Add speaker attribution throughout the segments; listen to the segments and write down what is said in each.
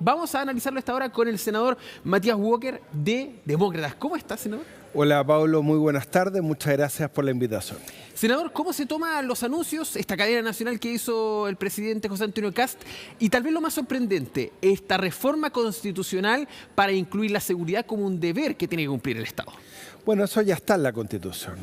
Speaker 1: Vamos a analizarlo a esta hora con el senador Matías Walker de Demócratas. ¿Cómo está, senador?
Speaker 2: Hola, Pablo, muy buenas tardes. Muchas gracias por la invitación.
Speaker 1: Senador, ¿cómo se toman los anuncios, esta cadena nacional que hizo el presidente José Antonio Kast? Y tal vez lo más sorprendente, esta reforma constitucional para incluir la seguridad como un deber que tiene que cumplir el Estado.
Speaker 2: Bueno, eso ya está en la Constitución.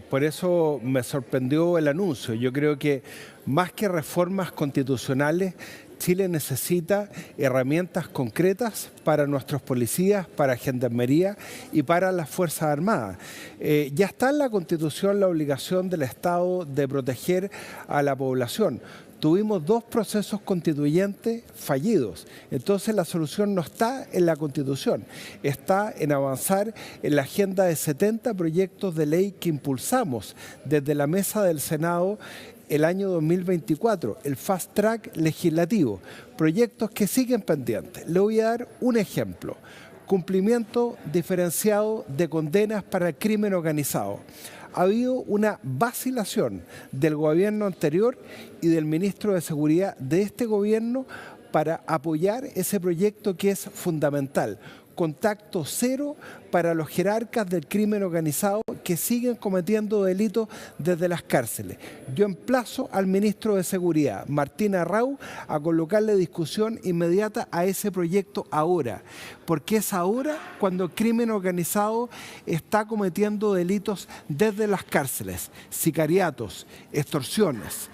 Speaker 2: Por eso me sorprendió el anuncio. Yo creo que más que reformas constitucionales, Chile necesita herramientas concretas para nuestros policías, para Gendarmería y para las Fuerzas Armadas. Ya está en la Constitución la obligación del Estado de proteger a la población. Tuvimos 2 procesos constituyentes fallidos, entonces la solución no está en la Constitución, está en avanzar en la agenda de 70 proyectos de ley que impulsamos desde la mesa del Senado el año 2024, el Fast Track legislativo, proyectos que siguen pendientes. Le voy a dar un ejemplo: cumplimiento diferenciado de condenas para el crimen organizado. Ha habido una vacilación del gobierno anterior y del ministro de Seguridad de este gobierno para apoyar ese proyecto que es fundamental. Contacto cero para los jerarcas del crimen organizado que siguen cometiendo delitos desde las cárceles. Yo emplazo al ministro de Seguridad, Martín Arrau, a colocarle discusión inmediata a ese proyecto ahora, porque es ahora cuando el crimen organizado está cometiendo delitos desde las cárceles, sicariatos, extorsiones.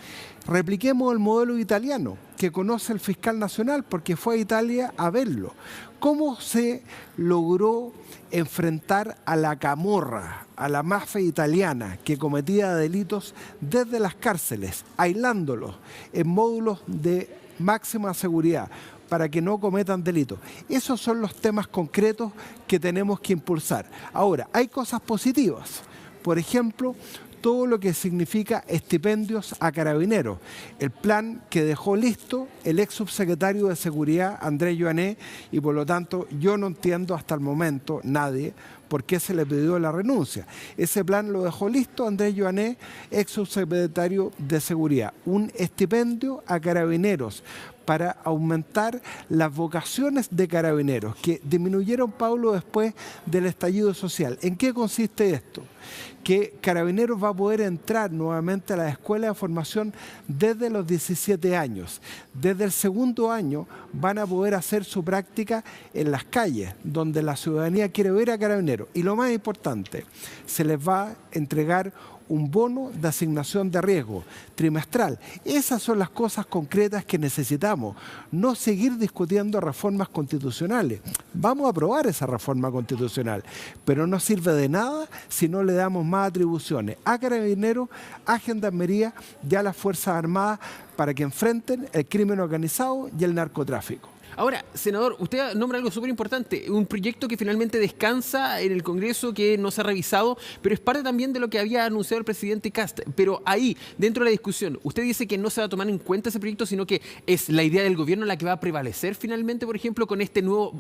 Speaker 2: Repliquemos el modelo italiano que conoce el fiscal nacional porque fue a Italia a verlo. ¿Cómo se logró enfrentar a la camorra, a la mafia italiana que cometía delitos desde las cárceles, aislándolos en módulos de máxima seguridad para que no cometan delitos? Esos son los temas concretos que tenemos que impulsar. Ahora, hay cosas positivas. Por ejemplo, todo lo que significa estipendios a carabineros. El plan que dejó listo el ex subsecretario de Seguridad, Andrés Yoanné, y por lo tanto yo no entiendo hasta el momento, nadie, por qué se le pidió la renuncia. Ese plan lo dejó listo Andrés Yoanné, ex subsecretario de Seguridad. Un estipendio a carabineros para aumentar las vocaciones de carabineros, que disminuyeron, Pablo, después del estallido social. ¿En qué consiste esto? Que Carabineros va a poder entrar nuevamente a la escuela de formación desde los 17 años. Desde el segundo año van a poder hacer su práctica en las calles, donde la ciudadanía quiere ver a Carabineros. Y lo más importante, se les va a entregar un bono de asignación de riesgo trimestral. Esas son las cosas concretas que necesitamos, no seguir discutiendo reformas constitucionales. Vamos a aprobar esa reforma constitucional, pero no sirve de nada si no le damos más atribuciones a Carabineros, a Gendarmería y a las Fuerzas Armadas para que enfrenten el crimen organizado y el narcotráfico.
Speaker 1: Ahora, senador, usted nombra algo súper importante, un proyecto que finalmente descansa en el Congreso, que no se ha revisado, pero es parte también de lo que había anunciado el presidente Kast. Pero ahí, dentro de la discusión, usted dice que no se va a tomar en cuenta ese proyecto, sino que es la idea del gobierno la que va a prevalecer finalmente, por ejemplo, con este nuevo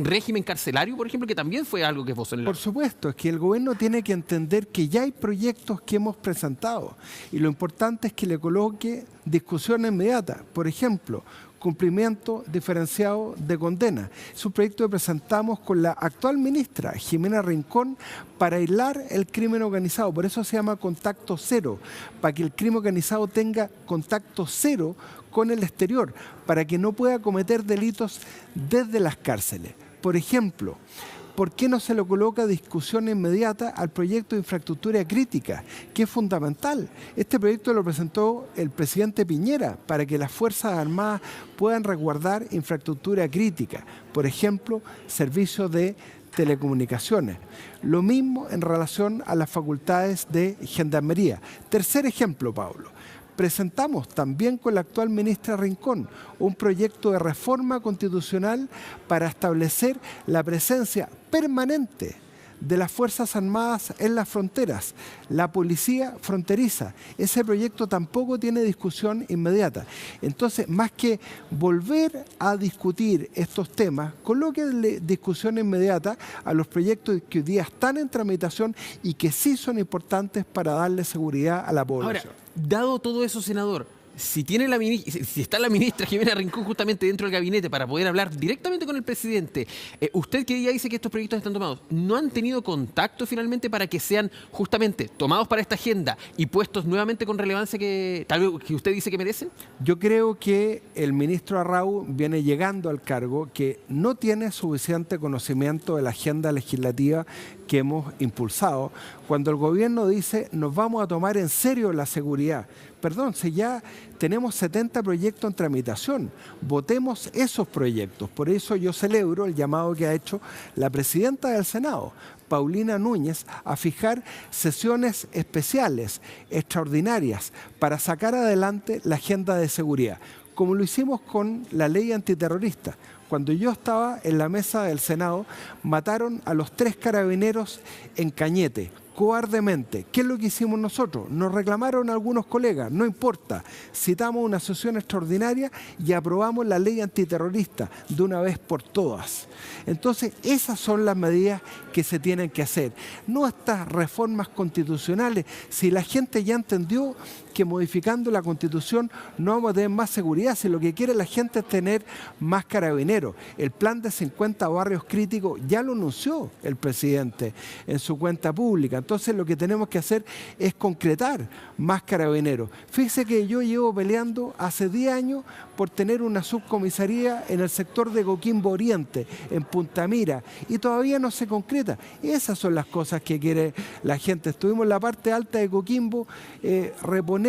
Speaker 1: régimen carcelario, por ejemplo, que también fue algo que esbozó en la...
Speaker 2: Por supuesto, es que el gobierno tiene que entender que ya hay proyectos que hemos presentado y lo importante es que le coloque discusión inmediata. Por ejemplo, cumplimiento diferenciado de condena. Es un proyecto que presentamos con la actual ministra, Jimena Rincón, para aislar el crimen organizado. Por eso se llama contacto cero, para que el crimen organizado tenga contacto cero con el exterior, para que no pueda cometer delitos desde las cárceles. Por ejemplo, ¿por qué no se le coloca discusión inmediata al proyecto de infraestructura crítica, que es fundamental? Este proyecto lo presentó el presidente Piñera para que las Fuerzas Armadas puedan resguardar infraestructura crítica, por ejemplo, servicios de telecomunicaciones. Lo mismo en relación a las facultades de Gendarmería. Tercer ejemplo, Pablo. Presentamos también con la actual ministra Rincón un proyecto de reforma constitucional para establecer la presencia permanente de las Fuerzas Armadas en las fronteras, la policía fronteriza. Ese proyecto tampoco tiene discusión inmediata. Entonces, más que volver a discutir estos temas, colóquenle discusión inmediata a los proyectos que hoy día están en tramitación y que sí son importantes para darle seguridad a la población.
Speaker 1: Ahora, dado todo eso, senador, si tiene si está la ministra Jimena Rincón justamente dentro del gabinete para poder hablar directamente con el presidente, usted que ya dice que estos proyectos están tomados, ¿no han tenido contacto finalmente para que sean justamente tomados para esta agenda y puestos nuevamente con relevancia que tal vez que usted dice que merecen?
Speaker 2: Yo creo que el ministro Arrau viene llegando al cargo, que no tiene suficiente conocimiento de la agenda legislativa que hemos impulsado, cuando el gobierno dice nos vamos a tomar en serio la seguridad. Perdón, si ya tenemos 70 proyectos en tramitación, votemos esos proyectos. Por eso yo celebro el llamado que ha hecho la presidenta del Senado, Paulina Núñez, a fijar sesiones especiales, extraordinarias, para sacar adelante la agenda de seguridad, como lo hicimos con la ley antiterrorista. Cuando yo estaba en la mesa del Senado, mataron a los 3 carabineros en Cañete, cobardemente. ¿Qué es lo que hicimos nosotros? Nos reclamaron algunos colegas, no importa. Citamos una sesión extraordinaria y aprobamos la ley antiterrorista de una vez por todas. Entonces, esas son las medidas que se tienen que hacer. No estas reformas constitucionales. Si la gente ya entendió que modificando la Constitución no vamos a tener más seguridad, si lo que quiere la gente es tener más carabineros. El plan de 50 barrios críticos ya lo anunció el presidente en su cuenta pública. Entonces lo que tenemos que hacer es concretar más carabineros. Fíjese que yo llevo peleando hace 10 años por tener una subcomisaría en el sector de Coquimbo Oriente, en Punta Mira, y todavía no se concreta. Esas son las cosas que quiere la gente. Estuvimos en la parte alta de Coquimbo, reponer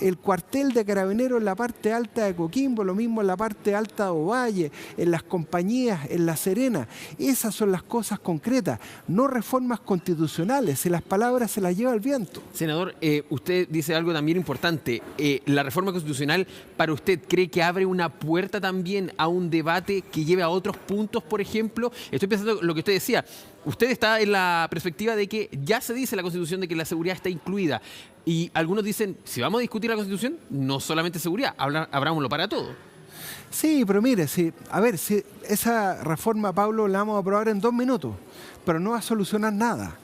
Speaker 2: el cuartel de carabineros en la parte alta de Coquimbo, lo mismo en la parte alta de Ovalle, en las compañías, en La Serena. Esas son las cosas concretas, no reformas constitucionales, si las palabras se las lleva el viento.
Speaker 1: Senador, usted dice algo también importante. La reforma constitucional, ¿para usted cree que abre una puerta también a un debate que lleve a otros puntos, por ejemplo? Estoy pensando lo que usted decía. Usted está en la perspectiva de que ya se dice en la Constitución de que la seguridad está incluida. Y algunos dicen, si vamos a discutir la Constitución, no solamente seguridad, abrámoslo para todo.
Speaker 2: Sí, pero mire, si esa reforma, Pablo, la vamos a aprobar en 2 minutos, pero no va a solucionar nada.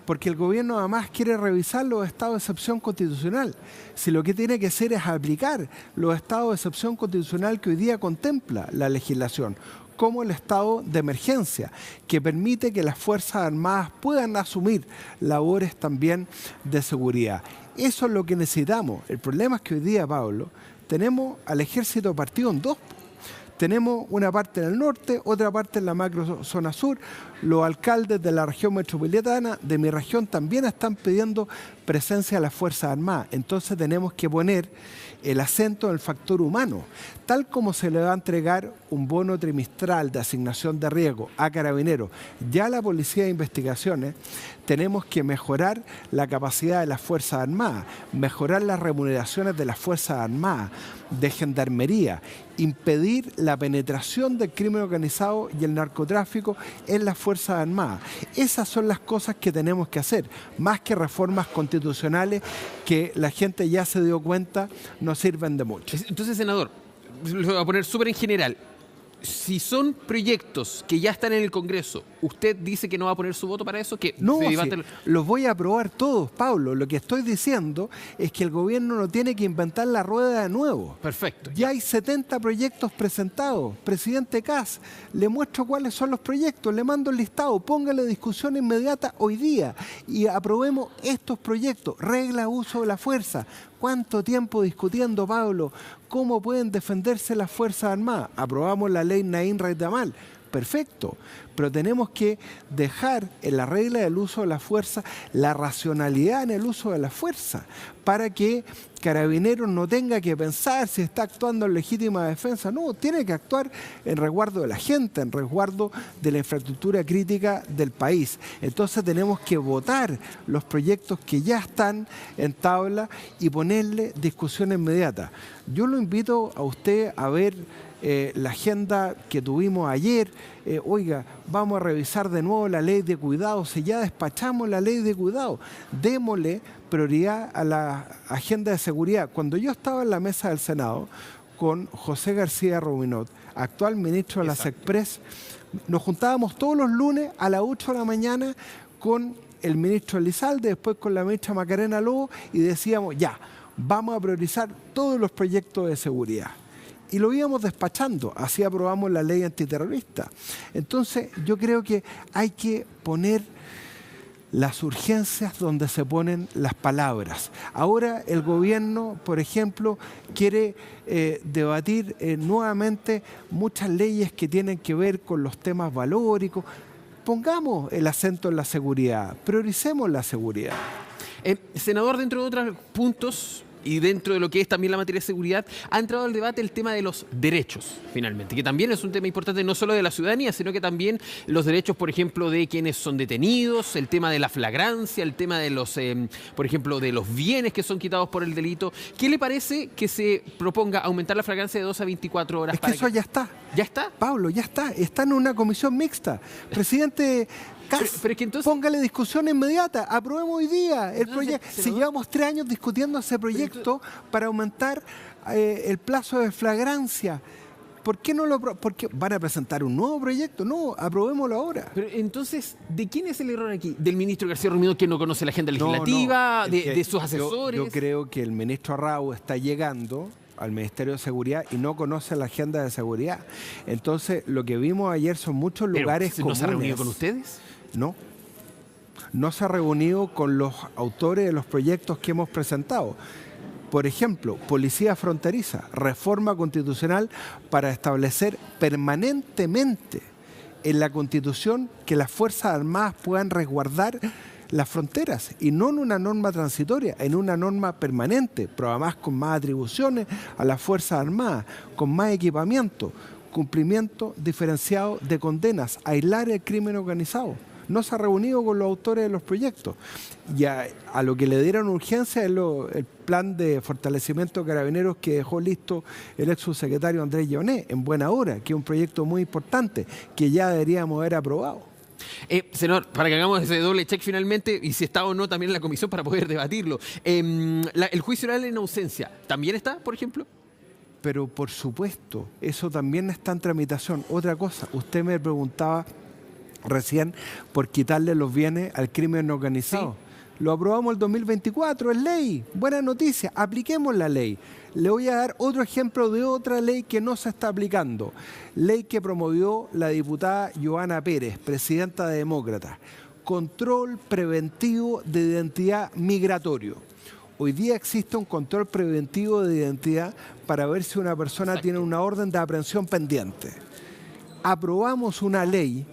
Speaker 2: Porque el gobierno además quiere revisar los estados de excepción constitucional. Si lo que tiene que hacer es aplicar los estados de excepción constitucional que hoy día contempla la legislación, como el estado de emergencia, que permite que las Fuerzas Armadas puedan asumir labores también de seguridad. Eso es lo que necesitamos. El problema es que hoy día, Pablo, tenemos al ejército partido en 2. Tenemos una parte en el norte, otra parte en la macro zona sur. Los alcaldes de la región metropolitana, de mi región, también están pidiendo presencia de las Fuerzas Armadas. Entonces tenemos que poner el acento en el factor humano, tal como se le va a entregar un bono trimestral de asignación de riesgo a Carabineros, ya a la Policía de Investigaciones. Tenemos que mejorar la capacidad de las Fuerzas Armadas, mejorar las remuneraciones de las Fuerzas Armadas, de Gendarmería, impedir la penetración del crimen organizado y el narcotráfico en las Fuerzas Armadas. Esas son las cosas que tenemos que hacer, más que reformas constitucionales que la gente ya se dio cuenta no sirven de mucho.
Speaker 1: Entonces, senador, lo voy a poner súper en general. Si son proyectos que ya están en el Congreso, ¿usted dice que no va a poner su voto para eso? Que
Speaker 2: no, sí, los voy a aprobar todos, Pablo. Lo que estoy diciendo es que el gobierno no tiene que inventar la rueda de nuevo.
Speaker 1: Perfecto.
Speaker 2: Ya hay 70 proyectos presentados. Presidente Kast, le muestro cuáles son los proyectos, le mando el listado, póngale discusión inmediata hoy día y aprobemos estos proyectos. Regla de uso de la fuerza. ¿Cuánto tiempo discutiendo, Pablo? ¿Cómo pueden defenderse las Fuerzas Armadas? Aprobamos la ley Naín Reydamal. Perfecto, pero tenemos que dejar en la regla del uso de la fuerza la racionalidad en el uso de la fuerza para que Carabineros no tenga que pensar si está actuando en legítima defensa. No, tiene que actuar en resguardo de la gente, en resguardo de la infraestructura crítica del país. Entonces tenemos que votar los proyectos que ya están en tabla y ponerle discusión inmediata. Yo lo invito a usted a ver la agenda que tuvimos ayer. Oiga, vamos a revisar de nuevo la ley de cuidado. Si ya despachamos la ley de cuidado, démosle prioridad a la agenda de seguridad. Cuando yo estaba en la mesa del Senado con José García Rubinot, actual ministro de la SECPRES, nos juntábamos todos los lunes a las 8 de la mañana con el ministro Elizalde, después con la ministra Macarena Lobo, y decíamos, ya, vamos a priorizar todos los proyectos de seguridad. Y lo íbamos despachando, así aprobamos la ley antiterrorista. Entonces yo creo que hay que poner las urgencias donde se ponen las palabras. Ahora el gobierno, por ejemplo, quiere debatir nuevamente muchas leyes que tienen que ver con los temas valóricos. Pongamos el acento en la seguridad, prioricemos la seguridad.
Speaker 1: Senador, dentro de otros puntos y dentro de lo que es también la materia de seguridad, ha entrado al debate el tema de los derechos, finalmente, que también es un tema importante no solo de la ciudadanía, sino que también los derechos, por ejemplo, de quienes son detenidos, el tema de la flagrancia, el tema de los, por ejemplo, de los bienes que son quitados por el delito. ¿Qué le parece que se proponga aumentar la flagrancia de 2 a 24 horas?
Speaker 2: Es que eso ya está.
Speaker 1: ¿Ya está?
Speaker 2: Pablo, ya está. Está en una comisión mixta. Presidente
Speaker 1: pero es que entonces,
Speaker 2: póngale discusión inmediata, aprobemos hoy día el proyecto. Si llevamos 3 años discutiendo ese proyecto para aumentar el plazo de flagrancia, ¿por qué no lo porque van a presentar un nuevo proyecto? No, aprobémoslo ahora.
Speaker 1: Pero entonces, ¿de quién es el error aquí? ¿Del ministro García Rumido, que no conoce la agenda legislativa?
Speaker 2: No,
Speaker 1: de sus asesores?
Speaker 2: Yo creo que el ministro Arrau está llegando al Ministerio de Seguridad y no conoce la agenda de seguridad. Entonces, lo que vimos ayer son muchos lugares comunes.
Speaker 1: ¿No se ha reunido con ustedes?
Speaker 2: No. No se ha reunido con los autores de los proyectos que hemos presentado. Por ejemplo, Policía Fronteriza, reforma constitucional para establecer permanentemente en la Constitución que las Fuerzas Armadas puedan resguardar las fronteras y no en una norma transitoria, en una norma permanente, pero además con más atribuciones a las Fuerzas Armadas, con más equipamiento, cumplimiento diferenciado de condenas, aislar el crimen organizado. No se ha reunido con los autores de los proyectos. Y a lo que le dieron urgencia es el plan de fortalecimiento de carabineros que dejó listo el ex subsecretario Andrés Lleoné en buena hora, que es un proyecto muy importante que ya deberíamos haber aprobado.
Speaker 1: Senador, para que hagamos ese doble check finalmente, y si está o no también en la comisión para poder debatirlo, el juicio oral en ausencia, ¿también está, por ejemplo?
Speaker 2: Pero por supuesto, eso también está en tramitación. Otra cosa, usted me preguntaba recién por quitarle los bienes al crimen organizado. Sí. Lo aprobamos el 2024, es ley. Buena noticia, apliquemos la ley. Le voy a dar otro ejemplo de otra ley que no se está aplicando. Ley que promovió la diputada Joana Pérez, presidenta de Demócratas. Control preventivo de identidad migratorio. Hoy día existe un control preventivo de identidad para ver si una persona tiene una orden de aprehensión pendiente. Aprobamos una ley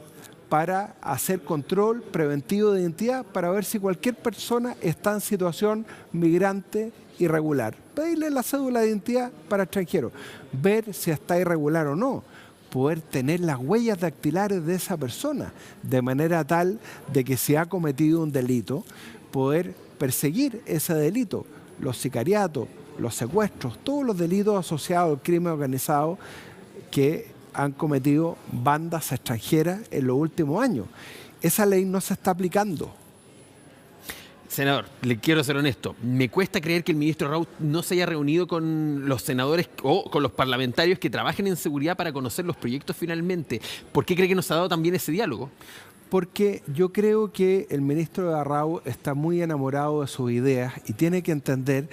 Speaker 2: para hacer control preventivo de identidad para ver si cualquier persona está en situación migrante irregular. Pedirle la cédula de identidad para extranjeros, ver si está irregular o no, poder tener las huellas dactilares de esa persona, de manera tal de que si ha cometido un delito, poder perseguir ese delito, los sicariatos, los secuestros, todos los delitos asociados al crimen organizado que han cometido bandas extranjeras en los últimos años. Esa ley no se está aplicando.
Speaker 1: Senador, le quiero ser honesto. Me cuesta creer que el ministro Arrau no se haya reunido con los senadores o con los parlamentarios que trabajen en seguridad para conocer los proyectos finalmente. ¿Por qué cree que nos ha dado también ese diálogo?
Speaker 2: Porque yo creo que el ministro Arrau está muy enamorado de sus ideas y tiene que entender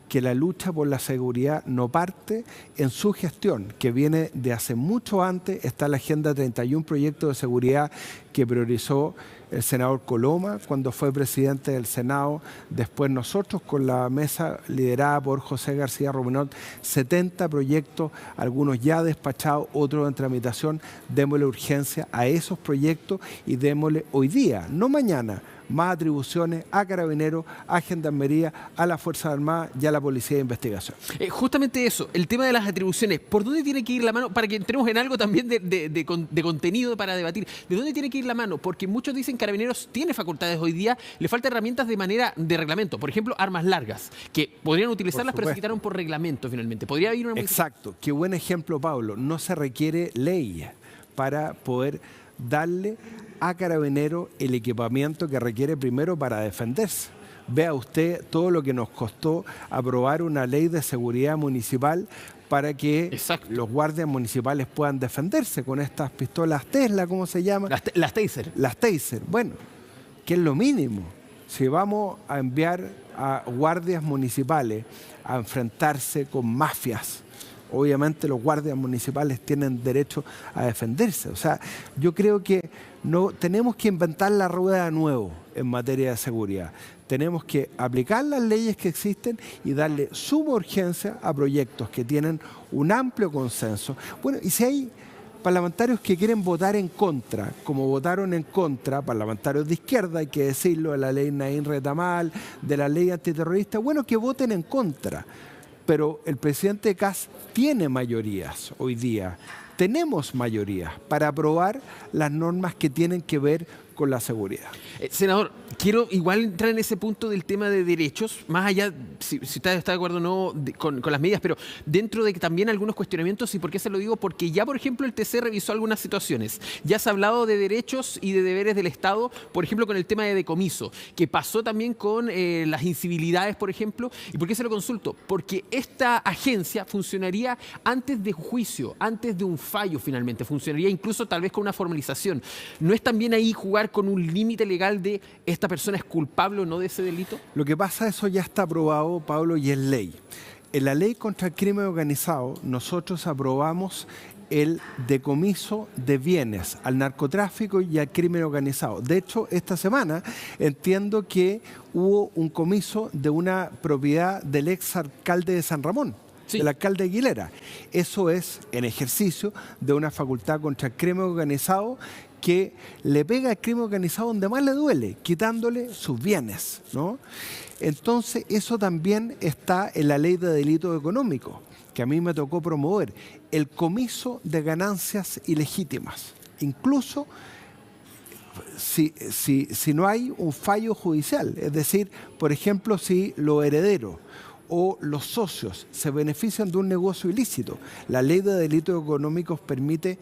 Speaker 2: que la lucha por la seguridad no parte en su gestión, que viene de hace mucho antes. Está la Agenda 31, proyecto de seguridad que priorizó el senador Coloma cuando fue presidente del Senado. Después nosotros con la mesa liderada por José García Ruminot, 70 proyectos, algunos ya despachados, otros en tramitación. Démosle urgencia a esos proyectos y démosle hoy día, no mañana, más atribuciones a Carabineros, a Gendarmería, a las Fuerzas Armadas y a la Policía de Investigación.
Speaker 1: Justamente eso, el tema de las atribuciones, ¿por dónde tiene que ir la mano? Para que entremos en algo también de contenido para debatir. ¿De dónde tiene que ir la mano? Porque muchos dicen que Carabineros tiene facultades hoy día, le faltan herramientas de manera de reglamento. Por ejemplo, armas largas, que podrían utilizarlas, pero se quitaron por reglamento finalmente. ¿Podría haber una...
Speaker 2: Exacto, qué buen ejemplo, Pablo. No se requiere ley para poder darle a Carabineros el equipamiento que requiere primero para defenderse. Vea usted todo lo que nos costó aprobar una ley de seguridad municipal para que los guardias municipales puedan defenderse con estas pistolas Tesla, ¿cómo se llama?
Speaker 1: Las Taser.
Speaker 2: Las Taser, bueno, que es lo mínimo. Si vamos a enviar a guardias municipales a enfrentarse con mafias, obviamente los guardias municipales tienen derecho a defenderse. O sea, yo creo que no tenemos que inventar la rueda de nuevo en materia de seguridad. Tenemos que aplicar las leyes que existen y darle suma urgencia a proyectos que tienen un amplio consenso. Bueno, y si hay parlamentarios que quieren votar en contra, como votaron en contra parlamentarios de izquierda, hay que decirlo, de la ley Naín Retamal, de la ley antiterrorista, bueno, que voten en contra. Pero el presidente Kast tiene mayorías hoy día. Tenemos mayorías para aprobar las normas que tienen que ver con la seguridad.
Speaker 1: Senador, quiero igual entrar en ese punto del tema de derechos, más allá, si usted está de acuerdo o no con las medidas, pero dentro de que también algunos cuestionamientos. ¿Y por qué se lo digo? Porque ya, por ejemplo, el TC revisó algunas situaciones. Ya se ha hablado de derechos y de deberes del Estado, por ejemplo, con el tema de decomiso, que pasó también con las incivilidades, por ejemplo. ¿Y por qué se lo consulto? Porque esta agencia funcionaría antes de juicio, antes de un fallo finalmente, funcionaría incluso tal vez con una formalización. ¿No es también ahí jugar con un límite legal de esta persona es culpable o no de ese delito?
Speaker 2: Lo que pasa, eso ya está aprobado, Pablo, y es ley. En la ley contra el crimen organizado, nosotros aprobamos el decomiso de bienes al narcotráfico y al crimen organizado. De hecho, esta semana entiendo que hubo un comiso de una propiedad del ex alcalde de San Ramón. Sí. Del alcalde Aguilera. Eso es en ejercicio de una facultad contra el crimen organizado que le pega al crimen organizado donde más le duele, quitándole sus bienes, ¿no? Entonces, eso también está en la ley de delitos económicos, que a mí me tocó promover, el comiso de ganancias ilegítimas, incluso si no hay un fallo judicial, es decir, por ejemplo, si los herederos o los socios se benefician de un negocio ilícito, la ley de delitos económicos permite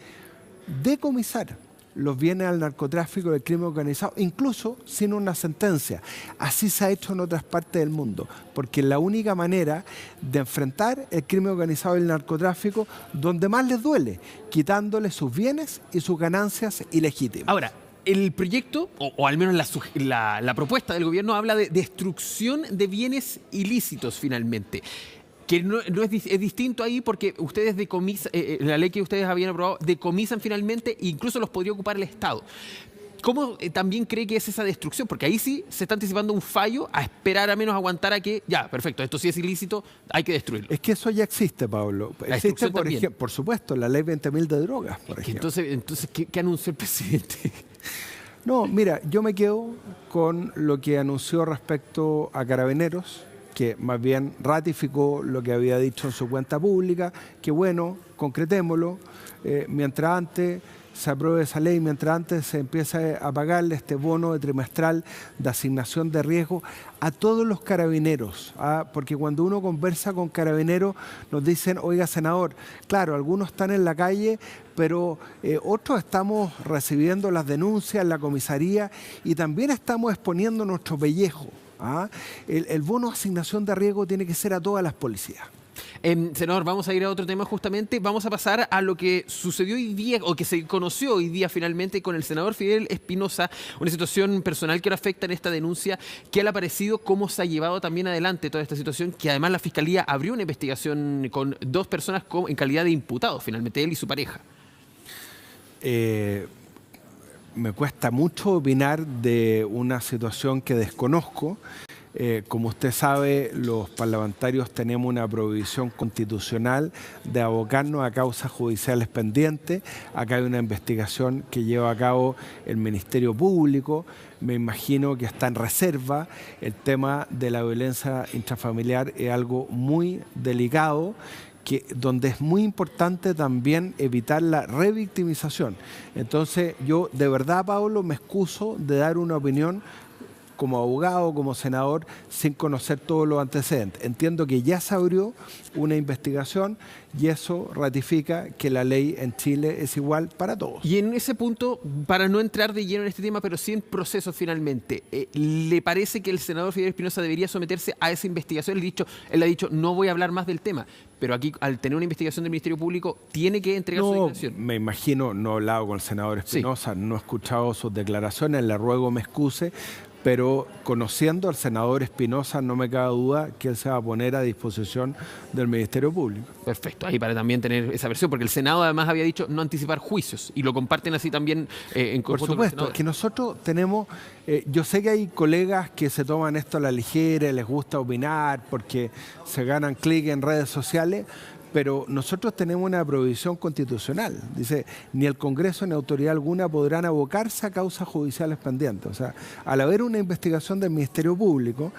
Speaker 2: decomisar los bienes al narcotráfico del crimen organizado, incluso sin una sentencia. Así se ha hecho en otras partes del mundo, porque es la única manera de enfrentar el crimen organizado y el narcotráfico donde más les duele, quitándole sus bienes y sus ganancias ilegítimas.
Speaker 1: Ahora, el proyecto, o al menos la propuesta del gobierno, habla de destrucción de bienes ilícitos finalmente. Que no es distinto ahí porque ustedes decomisan, la ley que ustedes habían aprobado, decomisan finalmente e incluso los podría ocupar el Estado. ¿Cómo también cree que es esa destrucción? Porque ahí sí se está anticipando un fallo a esperar a menos aguantar a que, ya, perfecto, esto sí es ilícito, hay que destruirlo.
Speaker 2: Es que eso ya existe, Pablo. Existe, por supuesto, la ley 20.000 de drogas, por ejemplo.
Speaker 1: Entonces ¿qué anunció el presidente?
Speaker 2: No, mira, yo me quedo con lo que anunció respecto a Carabineros, que más bien ratificó lo que había dicho en su cuenta pública, que bueno, concretémoslo, mientras antes se apruebe esa ley, mientras antes se empiece a pagarle este bono trimestral de asignación de riesgo a todos los carabineros, porque cuando uno conversa con carabineros nos dicen, oiga, senador, claro, algunos están en la calle, pero otros estamos recibiendo las denuncias en la comisaría y también estamos exponiendo nuestro pellejo. El bono de asignación de riesgo tiene que ser a todas las policías.
Speaker 1: Senador, vamos a ir a otro tema justamente. Vamos a pasar a lo que sucedió hoy día, o que se conoció hoy día finalmente con el senador Fidel Espinosa, una situación personal que ahora afecta en esta denuncia. ¿Qué le ha parecido? ¿Cómo se ha llevado también adelante toda esta situación? Que además la Fiscalía abrió una investigación con 2 personas en calidad de imputados, finalmente él y su pareja.
Speaker 2: Me cuesta mucho opinar de una situación que desconozco. Como usted sabe, los parlamentarios tenemos una prohibición constitucional de abocarnos a causas judiciales pendientes. Acá hay una investigación que lleva a cabo el Ministerio Público. Me imagino que está en reserva. El tema de la violencia intrafamiliar es algo muy delicado, donde es muy importante también evitar la revictimización. Entonces, yo de verdad, Pablo, me excuso de dar una opinión como abogado, como senador, sin conocer todos los antecedentes. Entiendo que ya se abrió una investigación y eso ratifica que la ley en Chile es igual para todos.
Speaker 1: Y en ese punto, para no entrar de lleno en este tema, pero sí en proceso finalmente, ¿le parece que el senador Fidel Espinosa debería someterse a esa investigación? Él ha dicho, no voy a hablar más del tema, pero aquí, al tener una investigación del Ministerio Público, tiene que entregar su declaración.
Speaker 2: Me imagino, no he hablado con el senador Espinosa, sí. No he escuchado sus declaraciones, le ruego me excuse, pero conociendo al senador Espinosa no me cabe duda que él se va a poner a disposición del Ministerio Público.
Speaker 1: Perfecto, ahí para también tener esa versión, porque el Senado además había dicho no anticipar juicios y lo comparten así también en
Speaker 2: Por
Speaker 1: conjunto con los
Speaker 2: supuesto,
Speaker 1: senadores.
Speaker 2: que nosotros tenemos, yo sé que hay colegas que se toman esto a la ligera, les gusta opinar porque se ganan clic en redes sociales, pero nosotros tenemos una prohibición constitucional. Dice, ni el Congreso ni autoridad alguna podrán abocarse a causas judiciales pendientes. O sea, al haber una investigación del Ministerio Público,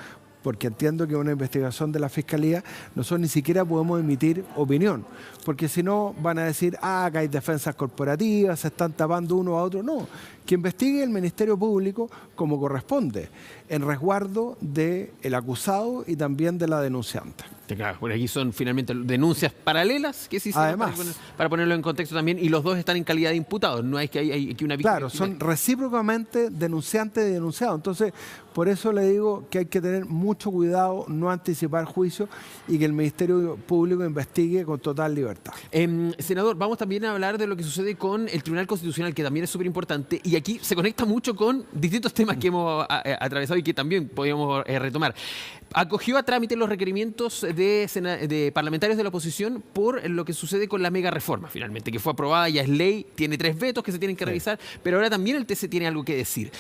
Speaker 2: porque entiendo que es una investigación de la Fiscalía, nosotros ni siquiera podemos emitir opinión, porque si no van a decir, que hay defensas corporativas, se están tapando uno a otro. No, que investigue el Ministerio Público como corresponde, en resguardo del acusado y también de la denunciante.
Speaker 1: Claro, porque aquí son finalmente denuncias paralelas que sí se
Speaker 2: Además,
Speaker 1: para ponerlo en contexto también, y los dos están en calidad de imputados, no es que hay que una víctima.
Speaker 2: Claro, son recíprocamente denunciantes y denunciados. Entonces, por eso le digo que hay que tener mucho cuidado, no anticipar juicios y que el Ministerio Público investigue con total libertad.
Speaker 1: Senador, vamos también a hablar de lo que sucede con el Tribunal Constitucional, que también es súper importante, y aquí se conecta mucho con distintos temas que hemos atravesado y que también podríamos retomar. Acogió a trámite los requerimientos de parlamentarios de la oposición por lo que sucede con la mega reforma, finalmente, que fue aprobada, ya es ley, tiene 3 vetos que se tienen que revisar, pero ahora también el TC tiene algo que decir.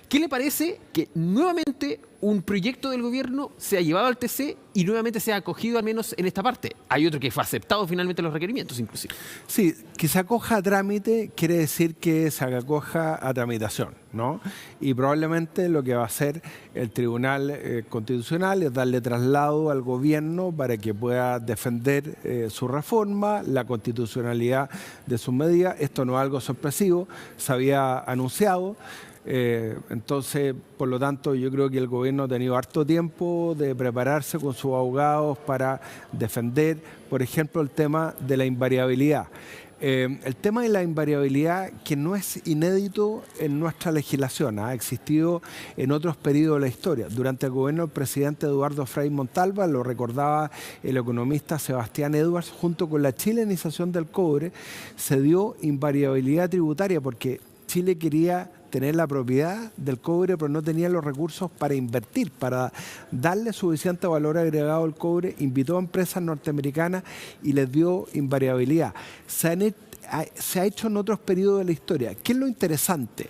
Speaker 1: ¿Qué le parece que nuevamente un proyecto del gobierno se ha llevado al TC y nuevamente se ha acogido al menos en esta parte? Hay otro que fue aceptado finalmente los requerimientos, inclusive.
Speaker 2: Sí, que se acoja a trámite quiere decir que se acoja a tramitación, ¿no? Y probablemente lo que va a hacer el Tribunal Constitucional es darle traslado al gobierno para que pueda defender su reforma, la constitucionalidad de sus medidas. Esto no es algo sorpresivo, se había anunciado. Entonces, por lo tanto, yo creo que el gobierno ha tenido harto tiempo de prepararse con sus abogados para defender, por ejemplo, el tema de la invariabilidad. El tema de la invariabilidad, que no es inédito en nuestra legislación, ha existido en otros periodos de la historia. Durante el gobierno del presidente Eduardo Frei Montalva, lo recordaba el economista Sebastián Edwards, junto con la chilenización del cobre, se dio invariabilidad tributaria porque Chile quería tener la propiedad del cobre, pero no tenía los recursos para invertir, para darle suficiente valor agregado al cobre. Invitó a empresas norteamericanas y les dio invariabilidad. Se ha hecho en otros periodos de la historia. ¿Qué es lo interesante?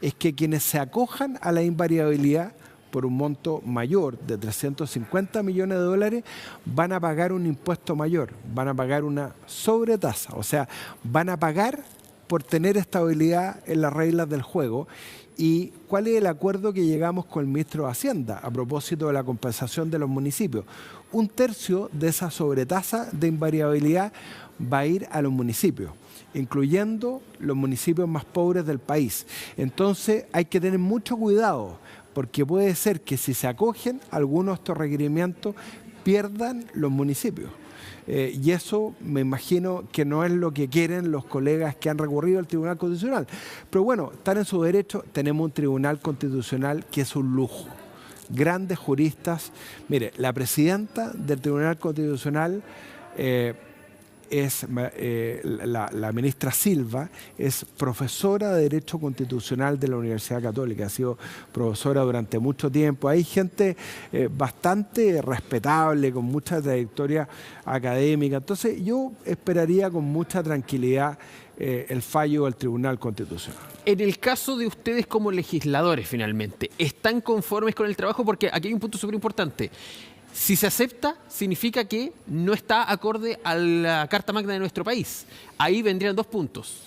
Speaker 2: Es que quienes se acojan a la invariabilidad por un monto mayor de 350 millones de dólares, van a pagar un impuesto mayor, van a pagar una sobretasa, o sea, van a pagar por tener estabilidad en las reglas del juego. ¿Y cuál es el acuerdo que llegamos con el ministro de Hacienda a propósito de la compensación de los municipios? 1/3 de esa sobretasa de invariabilidad va a ir a los municipios, incluyendo los municipios más pobres del país. Entonces hay que tener mucho cuidado, porque puede ser que si se acogen algunos de estos requerimientos, pierdan los municipios. Y eso me imagino que no es lo que quieren los colegas que han recurrido al Tribunal Constitucional. Pero bueno, están en su derecho. Tenemos un Tribunal Constitucional que es un lujo. Grandes juristas. Mire, la presidenta del Tribunal Constitucional es la ministra Silva, es profesora de Derecho Constitucional de la Universidad Católica, ha sido profesora durante mucho tiempo. Hay gente bastante respetable, con mucha trayectoria académica. Entonces yo esperaría con mucha tranquilidad el fallo del Tribunal Constitucional.
Speaker 1: En el caso de ustedes como legisladores, finalmente, ¿están conformes con el trabajo? Porque aquí hay un punto súper importante. Si se acepta, significa que no está acorde a la Carta Magna de nuestro país. Ahí vendrían 2 puntos.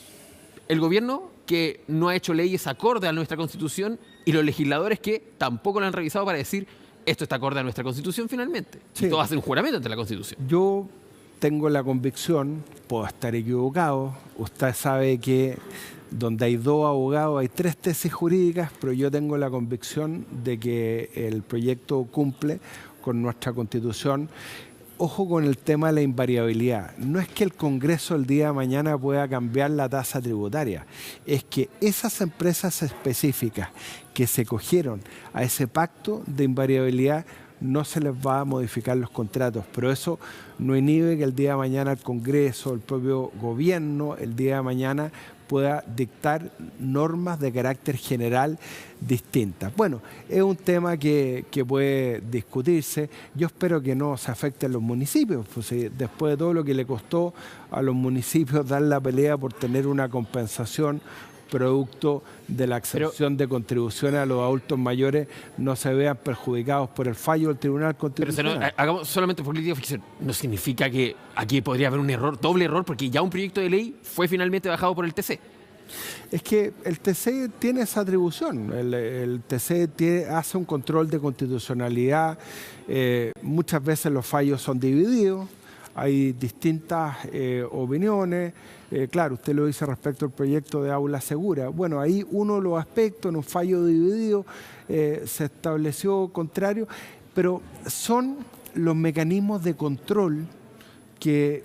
Speaker 1: El gobierno, que no ha hecho leyes acorde a nuestra Constitución, y los legisladores que tampoco lo han revisado para decir esto está acorde a nuestra Constitución finalmente. Sí. Y todos hacen un juramento ante la Constitución.
Speaker 2: Yo tengo la convicción, puedo estar equivocado, usted sabe que donde hay 2 abogados hay 3 tesis jurídicas, pero yo tengo la convicción de que el proyecto cumple con nuestra Constitución. Ojo con el tema de la invariabilidad. No es que el Congreso el día de mañana pueda cambiar la tasa tributaria, es que esas empresas específicas que se cogieron a ese pacto de invariabilidad no se les va a modificar los contratos, pero eso no inhibe que el día de mañana el Congreso, el propio gobierno, el día de mañana pueda dictar normas de carácter general distintas. Bueno, es un tema que puede discutirse. Yo espero que no se afecte a los municipios, pues si después de todo lo que le costó a los municipios dar la pelea por tener una compensación producto de la exención de contribuciones a los adultos mayores, no se vean perjudicados por el fallo del Tribunal Constitucional.
Speaker 1: Pero hagamos solamente política ficción. No significa que aquí podría haber un error, doble error, porque ya un proyecto de ley fue finalmente bajado por el TC.
Speaker 2: Es que el TC tiene esa atribución. El TC hace un control de constitucionalidad. Muchas veces los fallos son divididos. Hay distintas opiniones. Claro, usted lo dice respecto al proyecto de aula segura. Bueno, ahí uno de los aspectos, en un fallo dividido, se estableció contrario, pero son los mecanismos de control que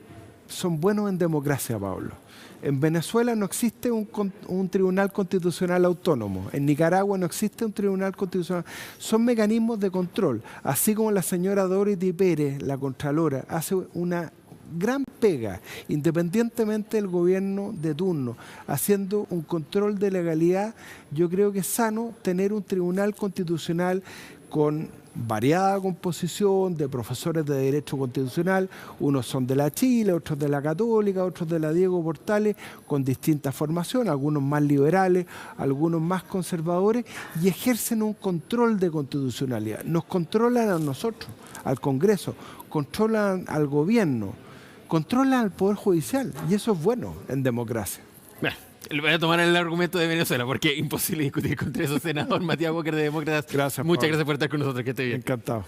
Speaker 2: son buenos en democracia, Pablo. En Venezuela no existe un tribunal constitucional autónomo. En Nicaragua no existe un tribunal constitucional. Son mecanismos de control. Así como la señora Dorothy Pérez, la Contralora, hace una gran pega, independientemente del gobierno de turno, haciendo un control de legalidad. Yo creo que es sano tener un tribunal constitucional con variada composición de profesores de Derecho Constitucional. Unos son de la Chile, otros de la Católica, otros de la Diego Portales, con distintas formaciones, algunos más liberales, algunos más conservadores, y ejercen un control de constitucionalidad. Nos controlan a nosotros, al Congreso, controlan al gobierno, controlan al Poder Judicial, y eso es bueno en democracia.
Speaker 1: Bueno, voy a tomar el argumento de Venezuela, porque es imposible discutir contra eso, senador Matías Walker de Demócratas.
Speaker 2: Gracias,
Speaker 1: Muchas
Speaker 2: Pablo.
Speaker 1: gracias por estar con nosotros, que esté bien.
Speaker 2: Encantado.